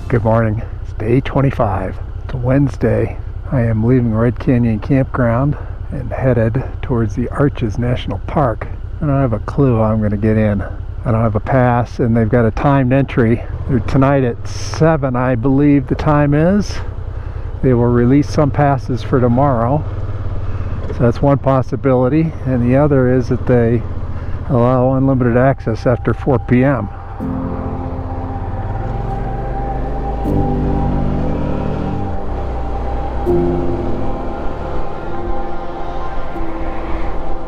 Good morning. It's day 25. It's a Wednesday. I am leaving Red Canyon Campground and headed towards the Arches National Park. I don't have a clue how I'm going to get in. I don't have a pass, and they've got a timed entry. Tonight at 7, I believe the time is. They will release some passes for tomorrow. So that's one possibility. And the other is that they allow unlimited access after 4 p.m.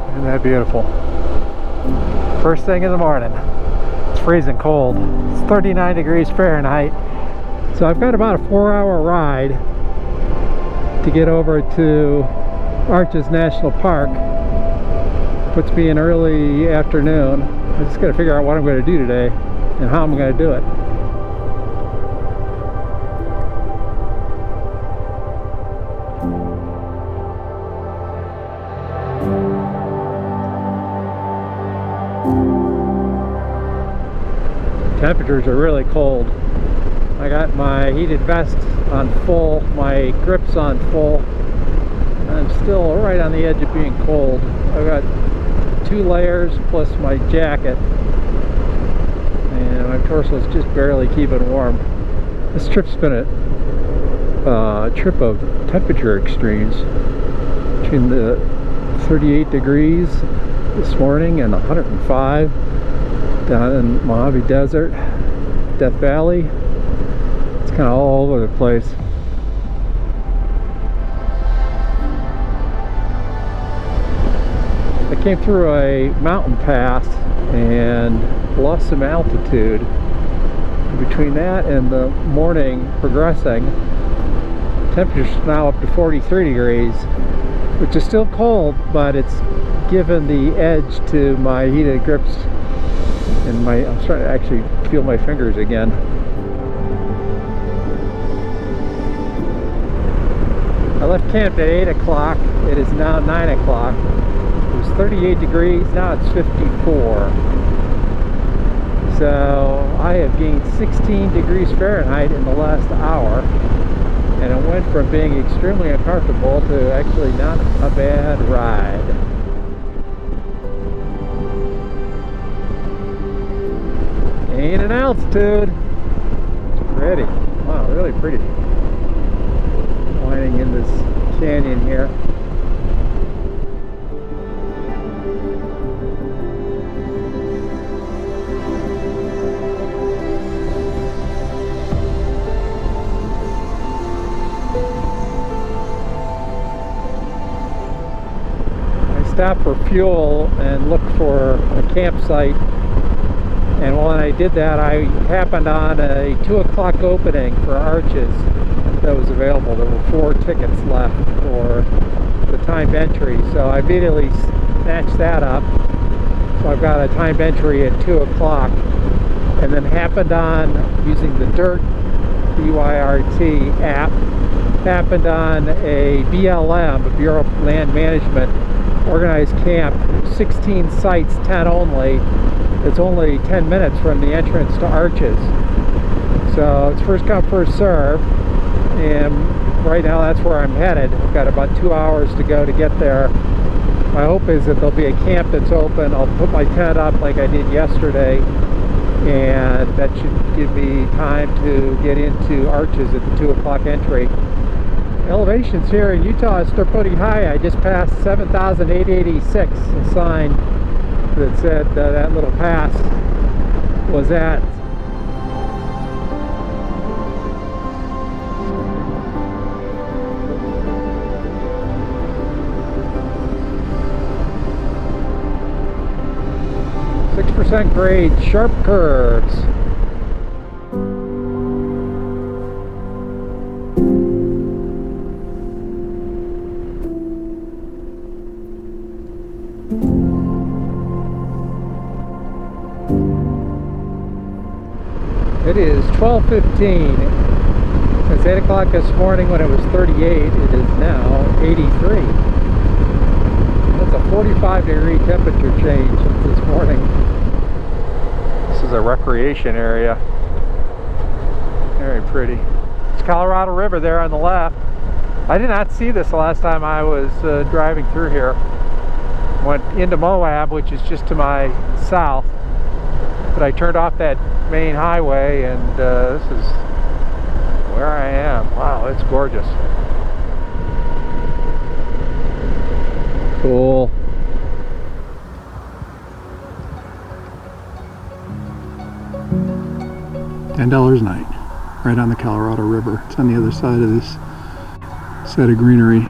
Isn't that beautiful? First thing in the morning. It's freezing cold. It's 39 degrees Fahrenheit. So I've got about a 4-hour ride to get over to Arches National Park. Puts me in early afternoon. I just got to figure out what I'm going to do today and how I'm going to do it. Temperatures are really cold. I got my heated vest on full, my grips on full. I'm still right on the edge of being cold. I've got 2 layers plus my jacket, and my torso is just barely keeping warm. This trip's been a trip of temperature extremes, between the 38 degrees this morning and 105 down in Moab Desert, Death Valley. It's kind of all over the place. I came through a mountain pass and lost some altitude. Between that and the morning progressing, temperature's now up to 43 degrees, which is still cold, but it's given the edge to my heated grips, and I'm starting to actually feel my fingers again. I left camp at 8 o'clock. It is now 9 o'clock. It was 38 degrees, now it's 54. So I have gained 16 degrees Fahrenheit in the last hour, and it went from being extremely uncomfortable to actually not a bad ride. Ain't an altitude. It's pretty. Wow, really pretty. Winding in this canyon here. I stopped for fuel and looked for a campsite. And when I did that, I happened on a 2 o'clock opening for Arches that was available. There were 4 tickets left for the timed entry, so I immediately snatched that up. So I've got a timed entry at 2 o'clock, and then happened on, using the DIRT, BYRT app, happened on a BLM, a Bureau of Land Management, organized camp, 16 sites, 10 only. It's only 10 minutes from the entrance to Arches. So it's first come, first serve. And right now that's where I'm headed. I've got about 2 hours to go to get there. My hope is that there'll be a camp that's open. I'll put my tent up like I did yesterday, and that should give me time to get into Arches at the 2 o'clock entry. Elevations here in Utah are still pretty high. I just passed 7,886, a sign that said that little pass was at. .6% grade, sharp curves. It is 12:15. Since 8 o'clock this morning when it was 38, it is now 83. That's a 45-degree temperature change since this morning. This is a recreation area. Very pretty. It's Colorado River there on the left. I did not see this the last time I was driving through here. Went into Moab, which is just to my south, but I turned off that main highway, and this is where I am. Wow, it's gorgeous. Cool. $10 a night, right on the Colorado River. It's on the other side of this set of greenery.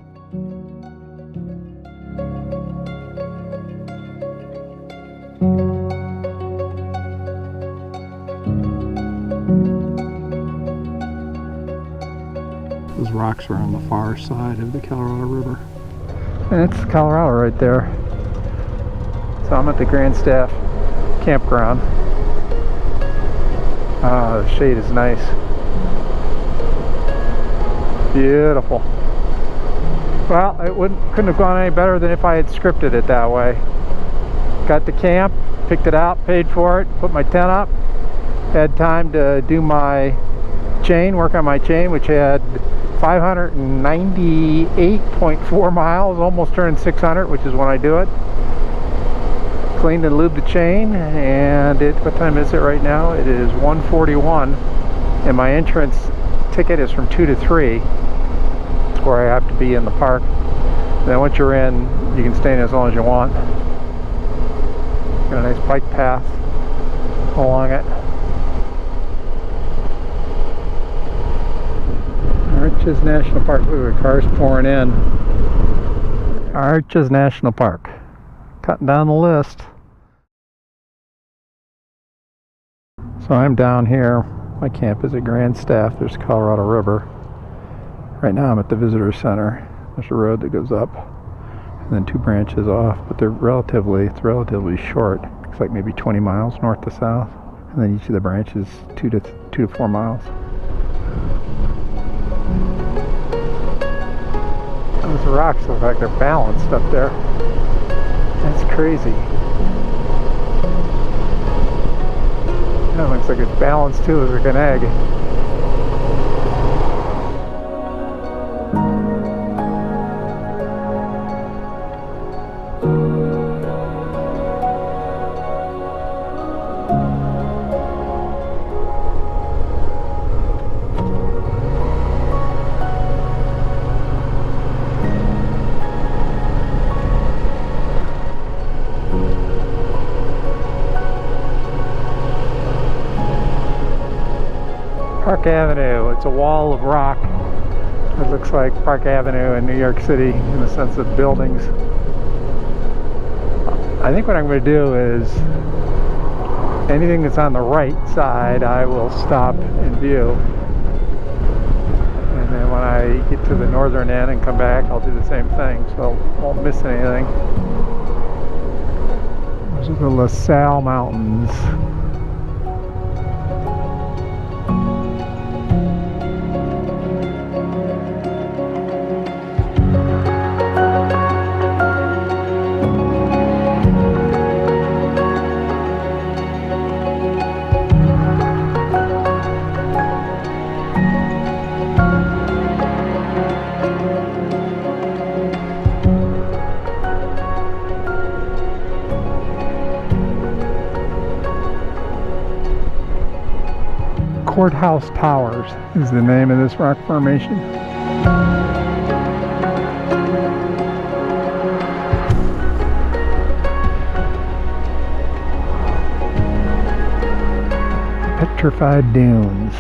Those rocks are on the far side of the Colorado River. And it's Colorado right there. So I'm at the Grandstaff Campground. Ah, the shade is nice. Beautiful. Well, it couldn't have gone any better than if I had scripted it that way. Got the camp, picked it out, paid for it, put my tent up. Had time to do my chain, work on my chain, which had 598.4 miles, almost turned 600, which is when I do it. Cleaned and lubed the chain, and what time is it right now? It is 1:41, and my entrance ticket is from 2 to 3, where I have to be in the park. And then once you're in, you can stay in as long as you want. Got a nice bike path along it. Arches National Park. Ooh, cars pouring in. Arches National Park. Cutting down the list. So I'm down here. My camp is at Grandstaff. There's Colorado River. Right now I'm at the visitor center. There's a road that goes up, and then 2 branches off, but it's relatively short. It's like maybe 20 miles north to south, and then each of the branches 2 to 4 miles. Those rocks look like they're balanced up there. That's crazy. That looks like it's balanced too, as like an egg. Park Avenue. It's a wall of rock. It looks like Park Avenue in New York City in the sense of buildings. I think what I'm going to do is anything that's on the right side I will stop and view. And then when I get to the northern end and come back, I'll do the same thing, so I won't miss anything. Those are the La Salle Mountains. Courthouse Towers is the name of this rock formation. Petrified Dunes.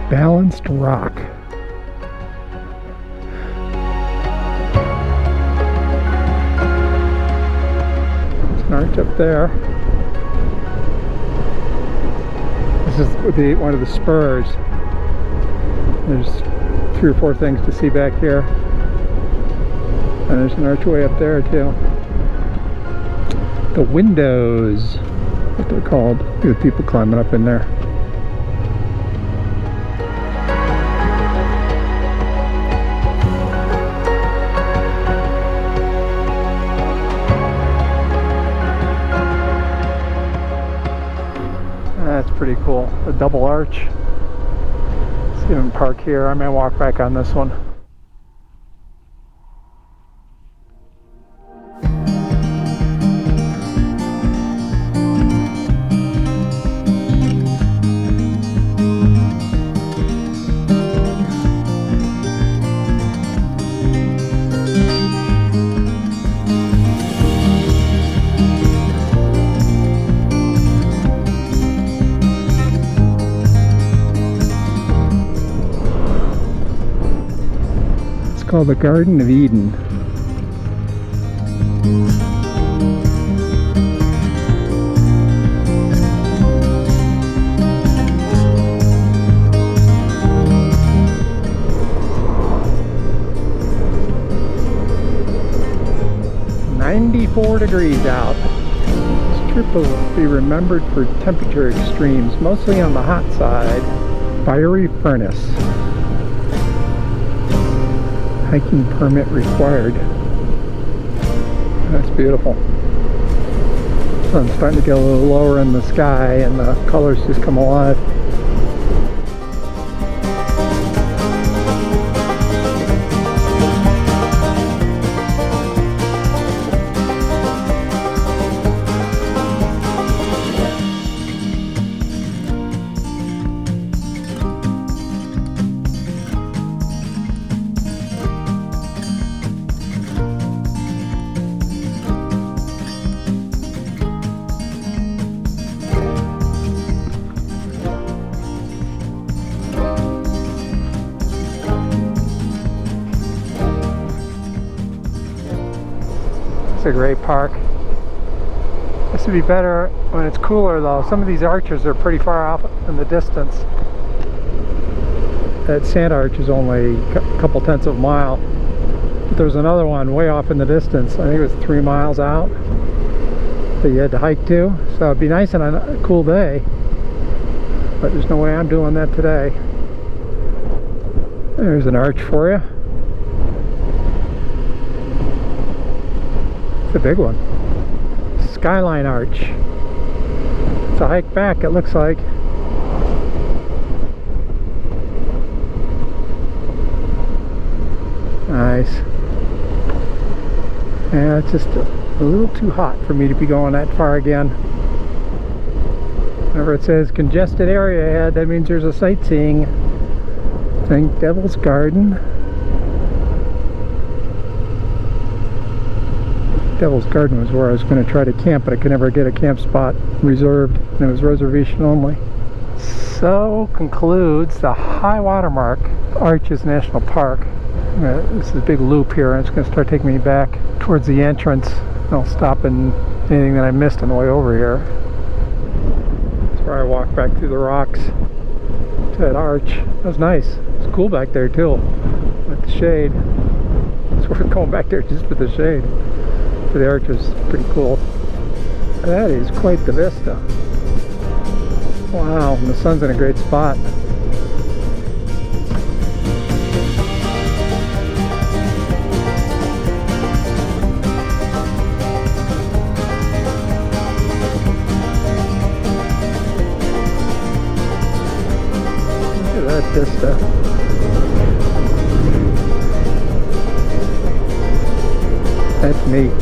Balanced rock. There's an arch up there. This is one of the spurs. There's 3 or 4 things to see back here. And there's an archway up there too. The windows, what they're called. Look at the people climbing up in there. pretty cool. A double arch. Let's even park here. I may walk back on this one. Called the Garden of Eden. "94 degrees out. This trip will be remembered for temperature extremes, mostly on the hot side. Fiery furnace. Hiking permit required." That's beautiful. Sun's starting to get a little lower in the sky and the colors just come alive. It's a great park. This would be better when it's cooler though. Some of these arches are pretty far off in the distance. That Sand Arch is only a couple tenths of a mile. But there's another one way off in the distance. I think it was 3 miles out that you had to hike to. So it'd be nice on a cool day. But there's no way I'm doing that today. There's an arch for you. It's a big one. Skyline Arch. It's a hike back, it looks like. Nice. Yeah, it's just a little too hot for me to be going that far again. Whenever it says congested area ahead, that means there's a sightseeing thing. Devil's Garden. Devil's Garden was where I was going to try to camp, but I could never get a camp spot reserved, and it was reservation only. So concludes the high water mark Arches National Park. This is a big loop here, and it's going to start taking me back towards the entrance. I'll stop in anything that I missed on the way over here. That's where I walked back through the rocks to that arch. That was nice. It's cool back there too, with the shade. It's worth going back there just for the shade. The arch is pretty cool. That is quite the vista. Wow, and the sun's in a great spot. Look at that vista. That's neat.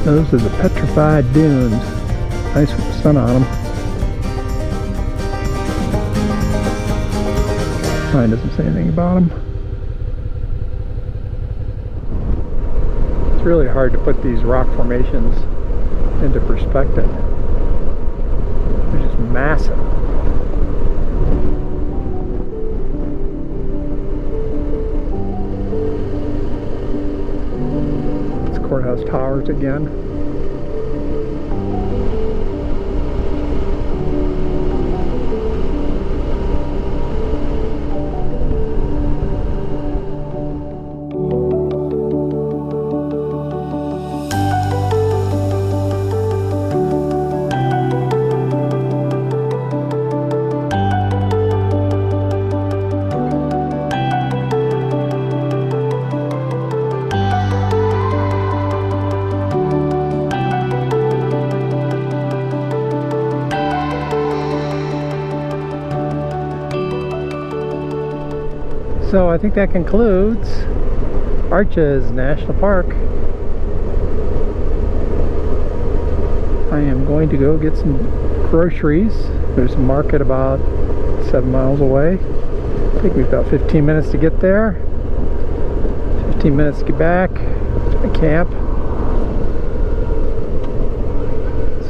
Those are the Petrified dunes. Nice with the sun on them. Sign doesn't say anything about them. It's really hard to put these rock formations into perspective. They're just massive. Courthouse Towers again. So I think that concludes Arches National Park. I am going to go get some groceries. There's a market about 7 miles away. I think we've got 15 minutes to get there. 15 minutes to get back to my camp.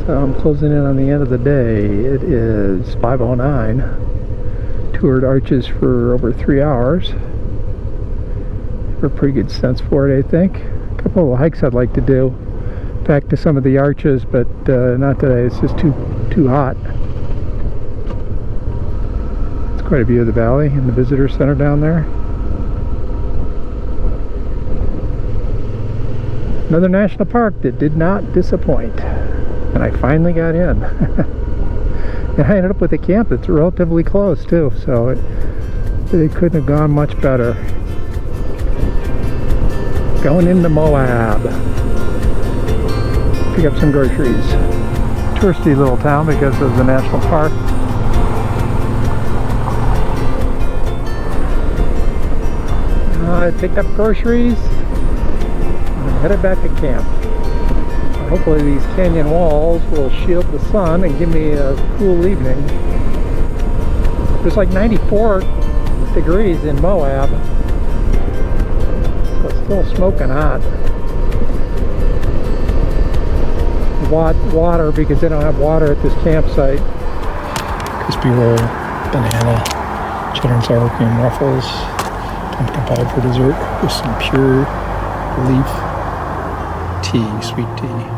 So I'm closing in on the end of the day. It is 5:09. Toured Arches for over 3 hours. For a pretty good sense for it, I think. A couple of hikes I'd like to do back to some of the arches, but not today. It's just too hot. It's quite a view of the valley and the visitor center down there. Another national park that did not disappoint. And I finally got in. And I ended up with a camp that's relatively close too, so it couldn't have gone much better. Going into Moab. Pick up some groceries. Touristy little town because of the national park. I picked up groceries and headed back to camp. Hopefully these canyon walls will shield the sun and give me a cool evening. There's like 94 degrees in Moab, so it's still smoking hot. Water, because they don't have water at this campsite. Crispy roll, banana, cheddar and sour cream ruffles, pumpkin pie for dessert with some pure leaf tea, sweet tea.